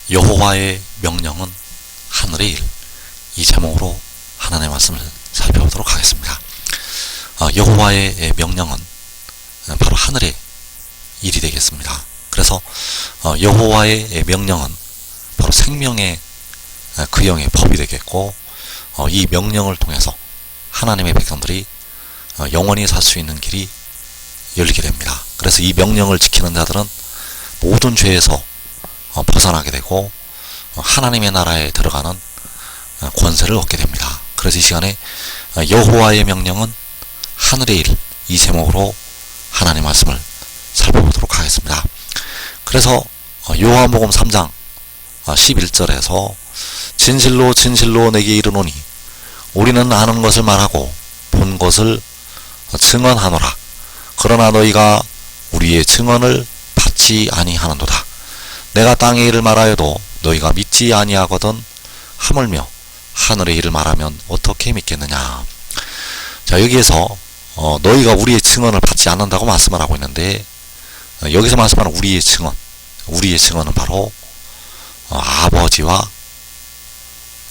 여호와의 명령은 하늘의 일, 이 제목으로 하나님의 말씀을 살펴보도록 하겠습니다. 여호와의 명령은 바로 하늘의 일이 되겠습니다. 그래서 여호와의 명령은 바로 생명의 그 영의 법이 되겠고, 이 명령을 통해서 하나님의 백성들이 영원히 살 수 있는 길이 열리게 됩니다. 그래서 이 명령을 지키는 자들은 모든 죄에서 벗어나게 되고 하나님의 나라에 들어가는 권세를 얻게 됩니다. 그래서 이 시간에 여호와의 명령은 하늘의 일, 이 제목으로 하나님의 말씀을 살펴보도록 하겠습니다. 그래서 요한복음 3장 11절에서 진실로 진실로 내게 이르노니 우리는 아는 것을 말하고 본 것을 증언하노라. 그러나 너희가 우리의 증언을 받지 아니하는도다. 내가 땅의 일을 말하여도 너희가 믿지 아니하거든 하물며 하늘의 일을 말하면 어떻게 믿겠느냐. 자, 여기에서 너희가 우리의 증언을 받지 않는다고 말씀을 하고 있는데, 여기서 말씀하는 우리의 증언은 바로 아버지와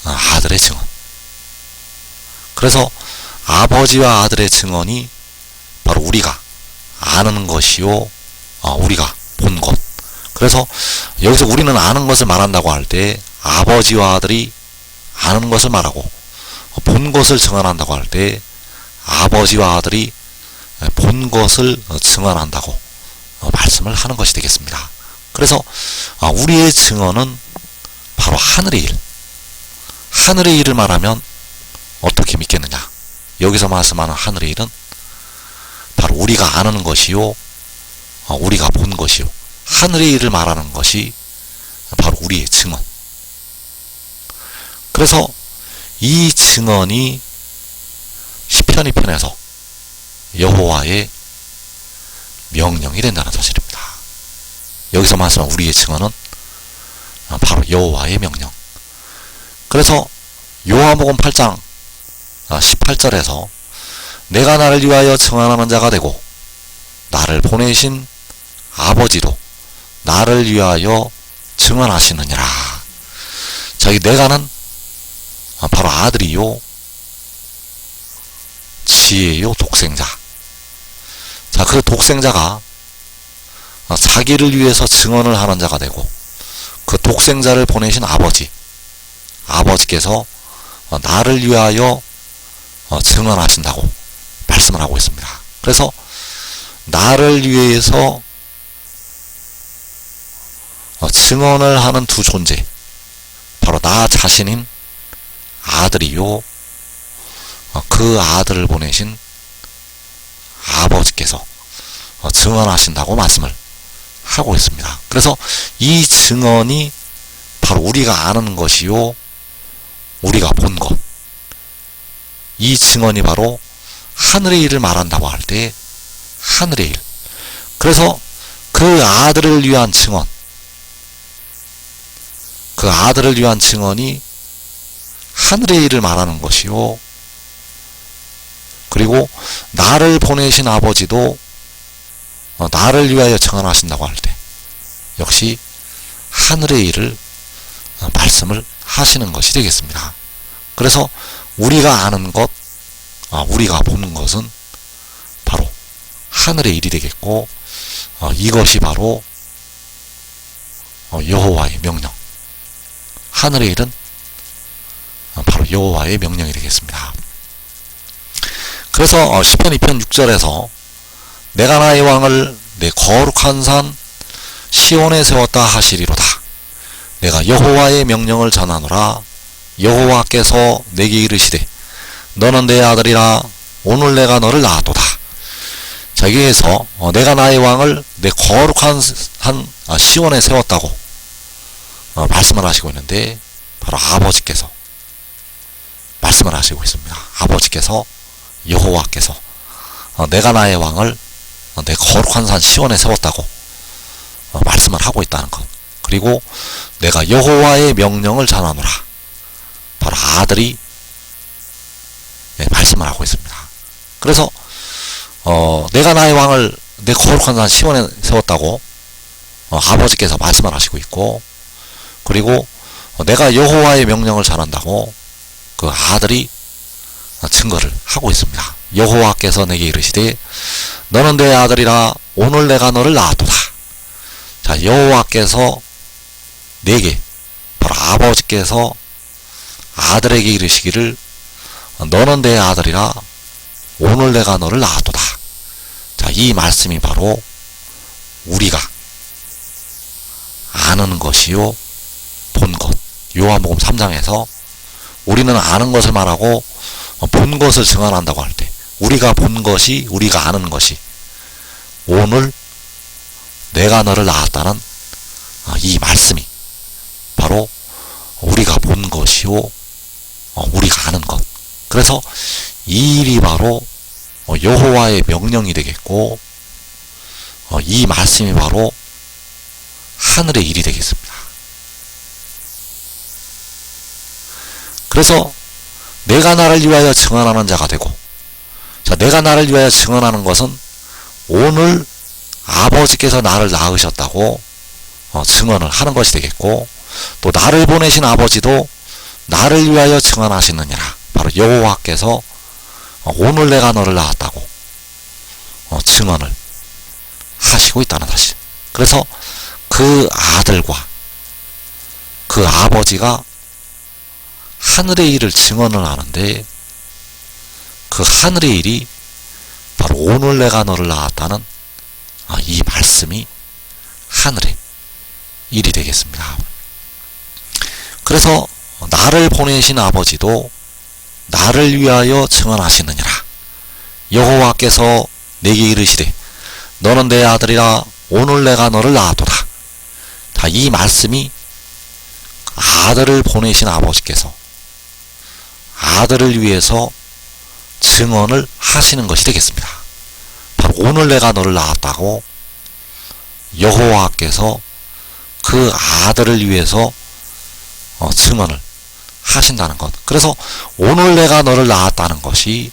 아들의 증언. 그래서 아버지와 아들의 증언이 바로 우리가 아는 것이요, 우리가 본 것. 그래서 여기서 우리는 아는 것을 말한다고 할 때 아버지와 아들이 아는 것을 말하고, 본 것을 증언한다고 할 때 아버지와 아들이 본 것을 증언한다고 말씀을 하는 것이 되겠습니다. 그래서 우리의 증언은 바로 하늘의 일, 하늘의 일을 말하면 어떻게 믿겠느냐. 여기서 말씀하는 하늘의 일은 바로 우리가 아는 것이요, 우리가 본 것이요, 하늘의 일을 말하는 것이 바로 우리의 증언. 그래서 이 증언이 시편 2편에서 여호와의 명령이 된다는 사실입니다. 여기서 말씀한 우리의 증언은 바로 여호와의 명령. 그래서 요한복음 8장 18절에서 내가 나를 위하여 증언하는 자가 되고 나를 보내신 아버지도 나를 위하여 증언하시느니라. 자, 이 내가는 바로 아들이요, 지혜요, 독생자. 자, 그 독생자가 자기를 위해서 증언을 하는 자가 되고, 그 독생자를 보내신 아버지께서 나를 위하여 증언하신다고 말씀을 하고 있습니다. 그래서 나를 위해서 증언을 하는 두 존재, 바로 나 자신인 아들이요, 그 아들을 보내신 아버지께서 증언하신다고 말씀을 하고 있습니다. 그래서 이 증언이 바로 우리가 아는 것이요, 우리가 본 것. 이 증언이 바로 하늘의 일을 말한다고 할 때 하늘의 일. 그래서 그 아들을 위한 증언, 그 아들을 위한 증언이 하늘의 일을 말하는 것이요, 그리고 나를 보내신 아버지도 나를 위하여 증언하신다고 할 때 역시 하늘의 일을 말씀을 하시는 것이 되겠습니다. 그래서 우리가 아는 것, 우리가 보는 것은 바로 하늘의 일이 되겠고, 이것이 바로 여호와의 명령. 하늘의 일은 바로 여호와의 명령이 되겠습니다. 그래서 시편 2편 6절에서 내가 나의 왕을 내 거룩한 산 시온에 세웠다 하시리로다. 내가 여호와의 명령을 전하노라. 여호와께서 내게 이르시되 너는 내 아들이라. 오늘 내가 너를 낳았도다. 자, 여기에서 내가 나의 왕을 내 거룩한 산 시온에 세웠다고 말씀을 하시고 있는데, 바로 아버지께서 말씀을 하시고 있습니다. 아버지께서, 여호와께서 내가 나의 왕을 내 거룩한 산 시온에 세웠다고 말씀을 하고 있다는 것. 그리고 내가 여호와의 명령을 전하노라. 바로 아들이 말씀을 하고 있습니다. 그래서 내가 나의 왕을 내 거룩한 산 시온에 세웠다고 아버지께서 말씀을 하시고 있고, 그리고 내가 여호와의 명령을 전한다고 그 아들이 증거를 하고 있습니다. 여호와께서 내게 이르시되 너는 내 아들이라 오늘 내가 너를 낳았도다. 자, 여호와께서 내게, 바로 아버지께서 아들에게 이르시기를 너는 내 아들이라 오늘 내가 너를 낳았도다. 자, 이 말씀이 바로 우리가 아는 것이요 본 것. 요한복음 3장에서 우리는 아는 것을 말하고 본 것을 증언한다고 할 때, 우리가 본 것이, 우리가 아는 것이 오늘 내가 너를 낳았다는 이 말씀이 바로 우리가 본 것이요 우리가 아는 것. 그래서 이 일이 바로 여호와의 명령이 되겠고, 이 말씀이 바로 하늘의 일이 되겠습니다. 그래서 내가 나를 위하여 증언하는 자가 되고, 자, 내가 나를 위하여 증언하는 것은 오늘 아버지께서 나를 낳으셨다고 증언을 하는 것이 되겠고, 또 나를 보내신 아버지도 나를 위하여 증언하시느니라. 바로 여호와께서 오늘 내가 너를 낳았다고 증언을 하시고 있다는 사실. 그래서 그 아들과 그 아버지가 하늘의 일을 증언을 하는데, 그 하늘의 일이 바로 오늘 내가 너를 낳았다는 이 말씀이 하늘의 일이 되겠습니다. 그래서 나를 보내신 아버지도 나를 위하여 증언하시느니라. 여호와께서 내게 이르시되 너는 내 아들이라 오늘 내가 너를 낳았도다. 자, 이 말씀이 아들을 보내신 아버지께서 아들을 위해서 증언을 하시는 것이 되겠습니다. 바로 오늘 내가 너를 낳았다고 여호와께서 그 아들을 위해서 증언을 하신다는 것. 그래서 오늘 내가 너를 낳았다는 것이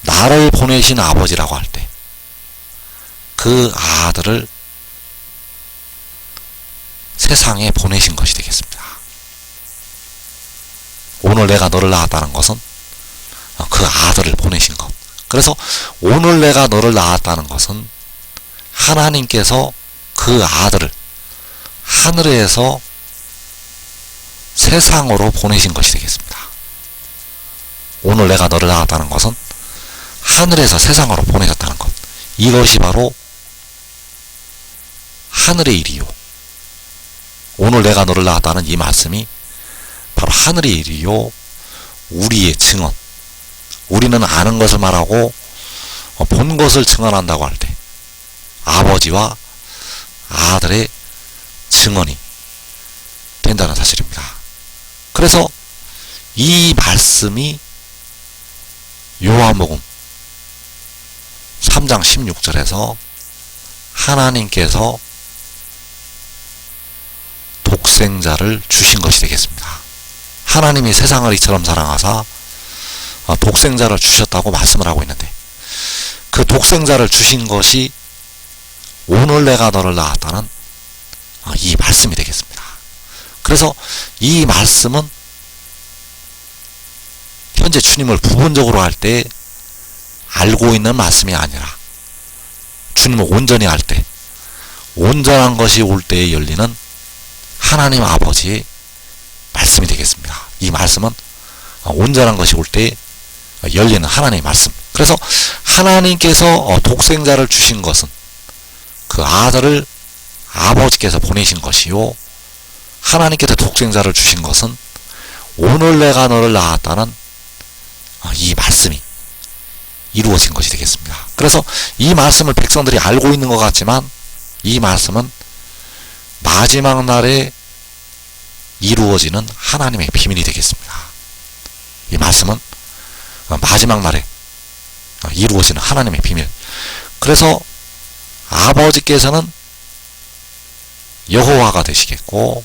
나를 보내신 아버지라고 할 때 그 아들을 세상에 보내신 것이 되겠습니다. 오늘 내가 너를 낳았다는 것은 그 아들을 보내신 것. 그래서 오늘 내가 너를 낳았다는 것은 하나님께서 그 아들을 하늘에서 세상으로 보내신 것이 되겠습니다. 오늘 내가 너를 낳았다는 것은 하늘에서 세상으로 보내셨다는 것. 이것이 바로 하늘의 일이요. 오늘 내가 너를 낳았다는 이 말씀이 바로 하늘의 일이요. 우리의 증언. 우리는 아는 것을 말하고 본 것을 증언한다고 할 때 아버지와 아들의 증언이 된다는 사실입니다. 그래서 이 말씀이 요한복음 3장 16절에서 하나님께서 독생자를 주신 것이 되겠습니다. 하나님이 세상을 이처럼 사랑하사 독생자를 주셨다고 말씀을 하고 있는데, 그 독생자를 주신 것이 오늘 내가 너를 낳았다는 이 말씀이 되겠습니다. 그래서 이 말씀은 현재 주님을 부분적으로 할 때 알고 있는 말씀이 아니라 주님을 온전히 할 때, 온전한 것이 올 때에 열리는 하나님 아버지의 말씀이 되겠습니다. 이 말씀은 온전한 것이 올 때에 열리는 하나님의 말씀. 그래서 하나님께서 독생자를 주신 것은 그 아들을 아버지께서 보내신 것이요, 하나님께서 독생자를 주신 것은 오늘 내가 너를 낳았다는 이 말씀이 이루어진 것이 되겠습니다. 그래서 이 말씀을 백성들이 알고 있는 것 같지만 이 말씀은 마지막 날에 이루어지는 하나님의 비밀이 되겠습니다. 이 말씀은 마지막 날에 이루어지는 하나님의 비밀. 그래서 아버지께서는 여호와가 되시겠고,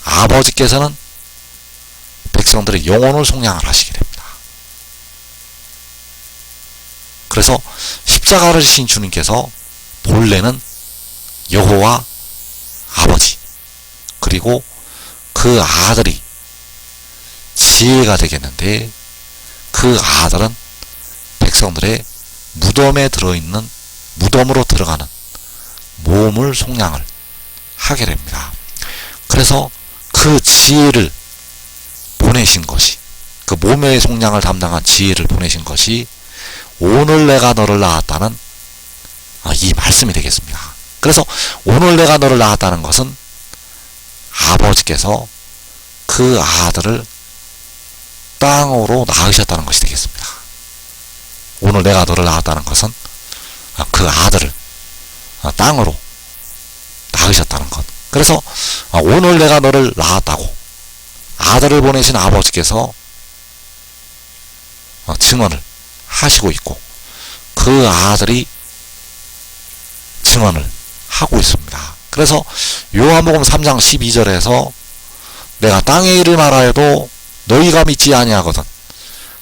아버지께서는 백성들의 영혼을 속량을 하시게 됩니다. 그래서 십자가를 지신 주님께서 본래는 여호와 아버지, 그리고 그 아들이 지혜가 되겠는데, 그 아들은 백성들의 무덤에 들어있는, 무덤으로 들어가는 몸을 속량을 하게 됩니다. 그래서 그 지혜를 보내신 것이, 그 몸의 속량을 담당한 지혜를 보내신 것이 오늘 내가 너를 낳았다는 이 말씀이 되겠습니다. 그래서 오늘 내가 너를 낳았다는 것은 아버지께서 그 아들을 땅으로 낳으셨다는 것이 되겠습니다. 오늘 내가 너를 낳았다는 것은 그 아들을 땅으로 낳으셨다는 것. 그래서 오늘 내가 너를 낳았다고 아들을 보내신 아버지께서 증언을 하시고 있고, 그 아들이 증언을 하고 있습니다. 그래서 요한복음 3장 12절에서 내가 땅의 일을 말하여도 너희가 믿지 아니하거든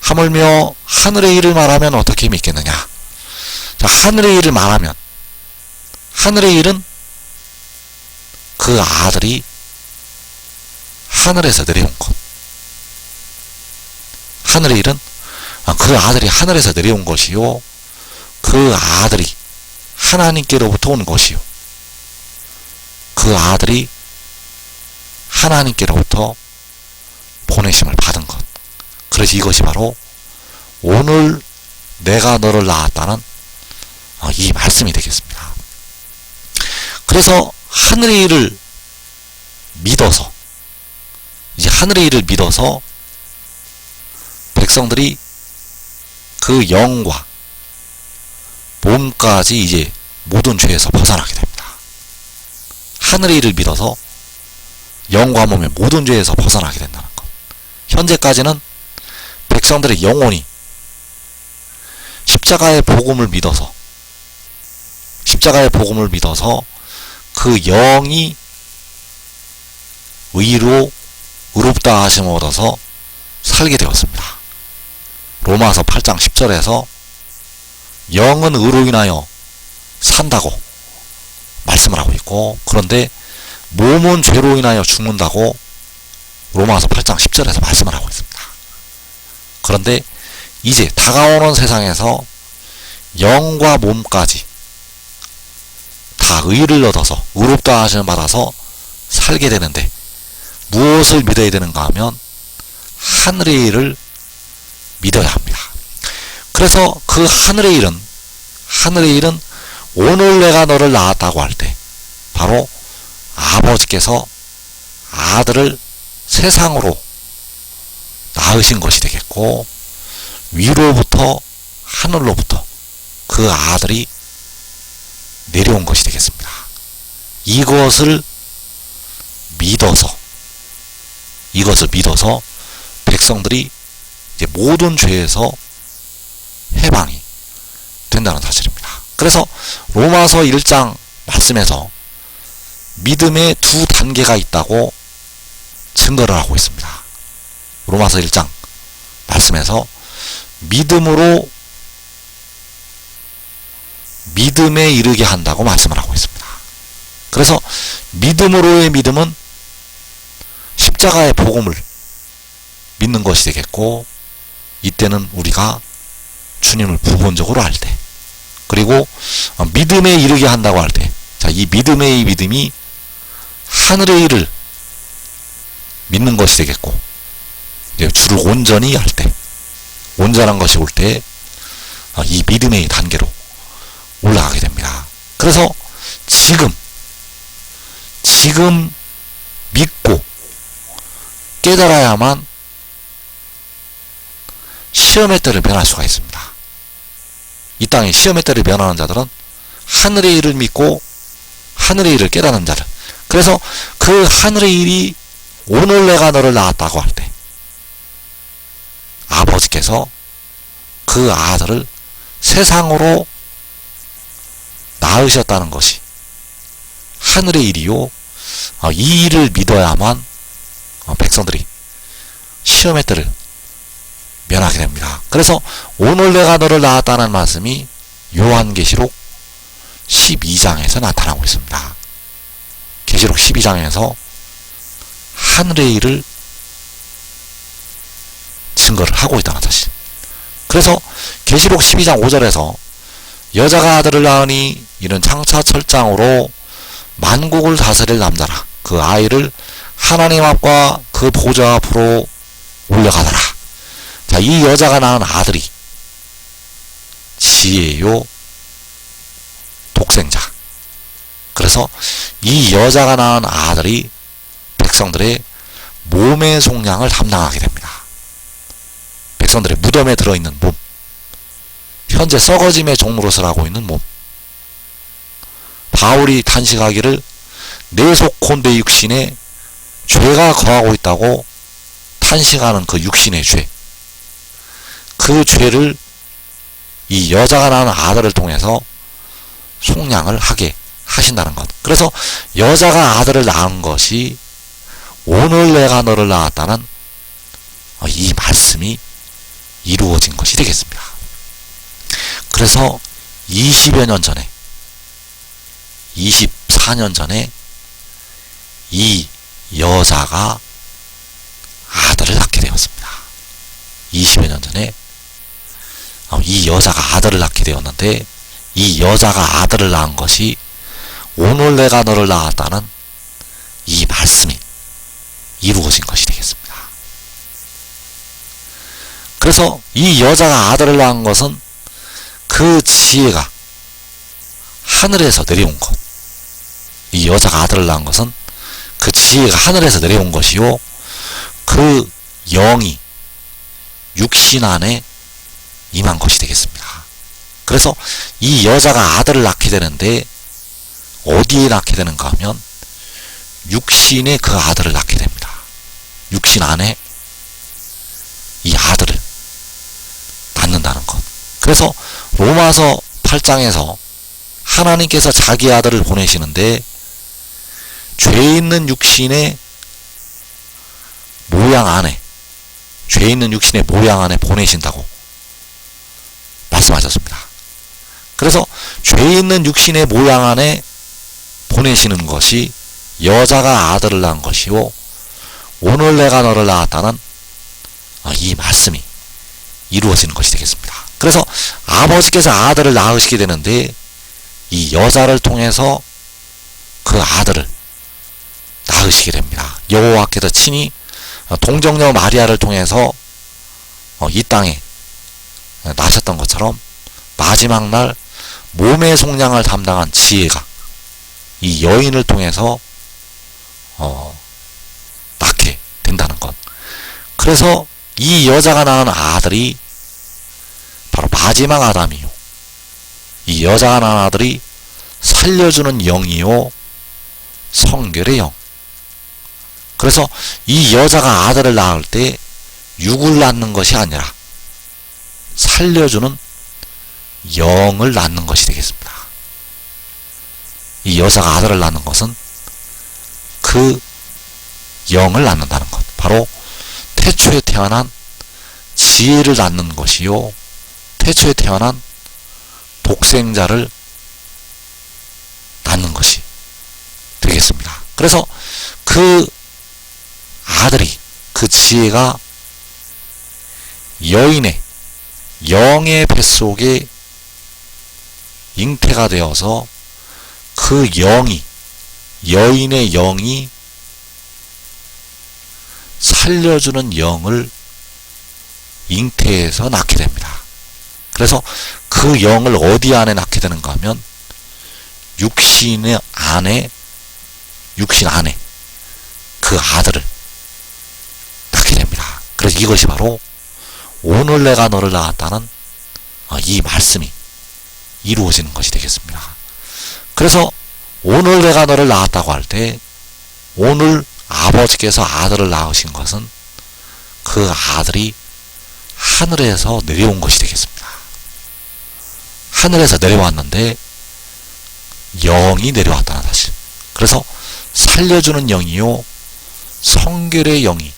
하물며 하늘의 일을 말하면 어떻게 믿겠느냐. 자, 하늘의 일을 말하면, 하늘의 일은 그 아들이 하늘에서 내려온 것. 하늘의 일은 그 아들이 하늘에서 내려온 것이요, 그 아들이 하나님께로부터 온 것이요, 그 아들이 하나님께로부터 보내심을 받은 것. 그래서 이것이 바로 오늘 내가 너를 낳았다는 이 말씀이 되겠습니다. 그래서 하늘의 일을 믿어서, 이제 하늘의 일을 믿어서 백성들이 그 영과 몸까지 이제 모든 죄에서 벗어나게 됩니다. 하늘의 일을 믿어서 영과 몸의 모든 죄에서 벗어나게 된다는 것. 현재까지는 백성들의 영혼이 십자가의 복음을 믿어서, 십자가의 복음을 믿어서 그 영이 의로 의롭다 하심을 얻어서 살게 되었습니다. 로마서 8장 10절에서 영은 의로 인하여 산다고 말씀을 하고 있고, 그런데 몸은 죄로 인하여 죽는다고 로마서 8장 10절에서 말씀을 하고 있습니다. 그런데 이제 다가오는 세상에서 영과 몸까지 다 의를 얻어서 의롭다 하심을 받아서 살게 되는데, 무엇을 믿어야 되는가 하면 하늘의 일을 믿어야 합니다. 그래서 그 하늘의 일은 오늘 내가 너를 낳았다고 할 때 바로 아버지께서 아들을 세상으로 낳으신 것이 되겠고, 위로부터 하늘로부터 그 아들이 내려온 것이 되겠습니다. 이것을 믿어서 백성들이 이제 모든 죄에서 해방이 된다는 사실입니다. 그래서 로마서 1장 말씀에서 믿음의 두 단계가 있다고 증거를 하고 있습니다. 로마서 1장 말씀에서 믿음으로 믿음에 이르게 한다고 말씀을 하고 있습니다. 그래서 믿음으로의 믿음은 십자가의 복음을 믿는 것이 되겠고, 이때는 우리가 주님을 부분적으로 알 때, 그리고 믿음에 이르게 한다고 할 때, 자, 이 믿음의 이 믿음이 하늘의 일을 믿는 것이 되겠고, 이제 주를 온전히 할 때, 온전한 것이 올 때 이 믿음의 단계로 올라가게 됩니다. 그래서 지금 믿고 깨달아야만 시험의 때를 면할 수가 있습니다. 이 땅에 시험의 때를 면하는 자들은 하늘의 일을 믿고 하늘의 일을 깨닫는 자들. 그래서 그 하늘의 일이 오늘 내가 너를 낳았다고 할 때 아버지께서 그 아들을 세상으로 낳으셨다는 것이 하늘의 일이요, 이 일을 믿어야만 백성들이 시험의 때를 면하게 됩니다. 그래서 오늘 내가 너를 낳았다는 말씀이 요한계시록 12장에서 나타나고 있습니다. 계시록 12장에서 하늘의 일을 증거를 하고 있다는 사실. 그래서 계시록 12장 5절에서 여자가 아들을 낳으니 이는 장차 철장으로 만국을 다스릴 남자라. 그 아이를 하나님 앞과 그 보좌 앞으로 올려가더라. 자, 이 여자가 낳은 아들이 지혜요 독생자. 그래서 이 여자가 낳은 아들이 백성들의 몸의 속량을 담당하게 됩니다. 백성들의 무덤에 들어있는 몸, 현재 썩어짐의 종노릇을 하고 있는 몸. 바울이 단식하기를 내 속 내 육신에 죄가 거하고 있다고 탄식하는 그 육신의 죄, 그 죄를 이 여자가 낳은 아들을 통해서 속량을 하게 하신다는 것. 그래서 여자가 아들을 낳은 것이 오늘 내가 너를 낳았다는 이 말씀이 이루어진 것이 되겠습니다. 그래서 20여 년 전에, 24년 전에 이 여자가 아들을 낳게 되었습니다. 20여 년 전에 이 여자가 아들을 낳게 되었는데, 이 여자가 아들을 낳은 것이 오늘 내가 너를 낳았다는 이 말씀이 이루어진 것이 되겠습니다. 그래서 이 여자가 아들을 낳은 것은 그 지혜가 하늘에서 내려온 것. 이 여자가 아들을 낳은 것은 그 지혜가 하늘에서 내려온 것이요, 그 영이 육신 안에 임한 것이 되겠습니다. 그래서 이 여자가 아들을 낳게 되는데 어디에 낳게 되는가 하면 육신에 그 아들을 낳게 됩니다. 육신 안에 이 아들을 낳는다는 것. 그래서 로마서 8장에서 하나님께서 자기 아들을 보내시는데 죄 있는 육신의 모양 안에, 죄 있는 육신의 모양 안에 보내신다고 말씀하셨습니다. 그래서 죄 있는 육신의 모양 안에 보내시는 것이 여자가 아들을 낳은 것이요, 오늘 내가 너를 낳았다는 이 말씀이 이루어지는 것이 되겠습니다. 그래서 아버지께서 아들을 낳으시게 되는데 이 여자를 통해서 그 아들을 낳으시게 됩니다. 여호와께서 친히 동정녀 마리아를 통해서 이 땅에 나셨던 것처럼 마지막 날 몸의 속량을 담당한 지혜가 이 여인을 통해서 낳게 된다는 것. 그래서 이 여자가 낳은 아들이 바로 마지막 아담이요, 이 여자가 낳은 아들이 살려주는 영이요, 성결의 영. 그래서 이 여자가 아들을 낳을 때 육을 낳는 것이 아니라 살려주는 영을 낳는 것이 되겠습니다. 이 여자가 아들을 낳는 것은 그 영을 낳는다는 것. 바로 태초에 태어난 지혜를 낳는 것이요, 태초에 태어난 독생자를 낳는 것이 되겠습니다. 그래서 그 아들이, 그 지혜가 여인의 영의 뱃속에 잉태가 되어서 그 영이, 여인의 영이 살려주는 영을 잉태해서 낳게 됩니다. 그래서 그 영을 어디 안에 낳게 되는가 하면 육신 안에 그 아들을 낳게 됩니다. 그래서 이것이 바로 오늘 내가 너를 낳았다는 이 말씀이 이루어지는 것이 되겠습니다. 그래서 오늘 내가 너를 낳았다고 할 때 오늘 아버지께서 아들을 낳으신 것은 그 아들이 하늘에서 내려온 것이 되겠습니다. 하늘에서 내려왔는데 영이 내려왔다는 사실. 그래서 살려주는 영이요, 성결의 영이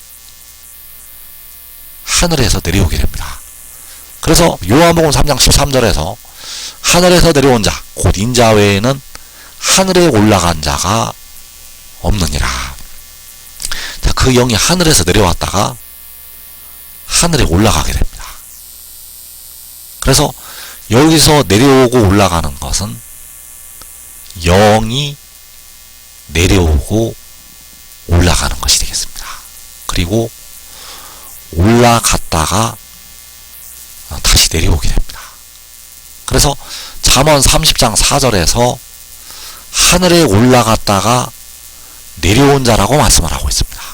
하늘에서 내려오게 됩니다. 그래서 요한복음 3장 13절에서 하늘에서 내려온 자, 곧 인자 외에는 하늘에 올라간 자가 없느니라. 자, 그 그 영이 하늘에서 내려왔다가 하늘에 올라가게 됩니다. 그래서 여기서 내려오고 올라가는 것은 영이 내려오고 올라가는 것이 되겠습니다. 그리고 올라갔다가 다시 내려오게 됩니다. 그래서 잠언 30장 4절에서 하늘에 올라갔다가 내려온 자라고 말씀을 하고 있습니다.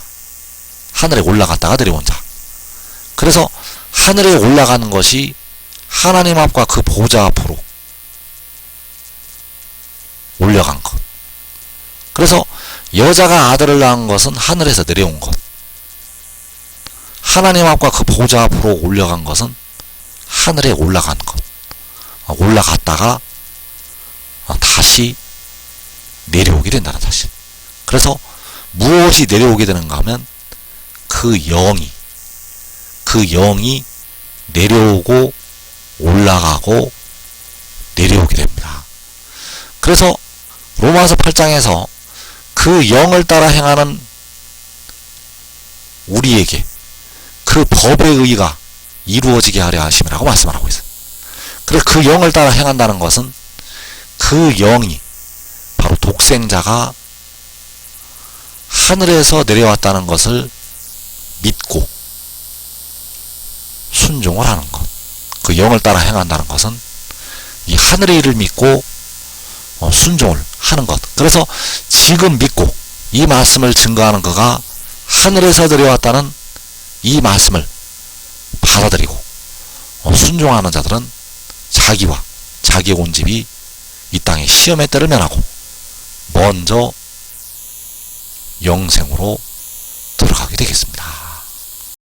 하늘에 올라갔다가 내려온 자. 그래서 하늘에 올라가는 것이 하나님 앞과 그 보좌 앞으로 올라간 것. 그래서 여자가 아들을 낳은 것은 하늘에서 내려온 것. 하나님 앞과 그 보좌 앞으로 올라간 것은 하늘에 올라간 것. 올라갔다가 다시 내려오게 된다는 사실. 그래서 무엇이 내려오게 되는가 하면 그 영이 내려오고 올라가고 내려오게 됩니다. 그래서 로마서 8장에서 그 영을 따라 행하는 우리에게 그 법의 의가 이루어지게 하려 하심이라고 말씀을 하고 있어요. 그래서 그 영을 따라 행한다는 것은 그 영이 바로 독생자가 하늘에서 내려왔다는 것을 믿고 순종을 하는 것. 그 영을 따라 행한다는 것은 이 하늘의 일을 믿고 순종을 하는 것. 그래서 지금 믿고 이 말씀을 증거하는 그가 하늘에서 내려왔다는 이 말씀을 받아들이고 순종하는 자들은 자기와 자기의 온 집이 이 땅의 시험의 때를 면하고 먼저 영생으로 들어가게 되겠습니다.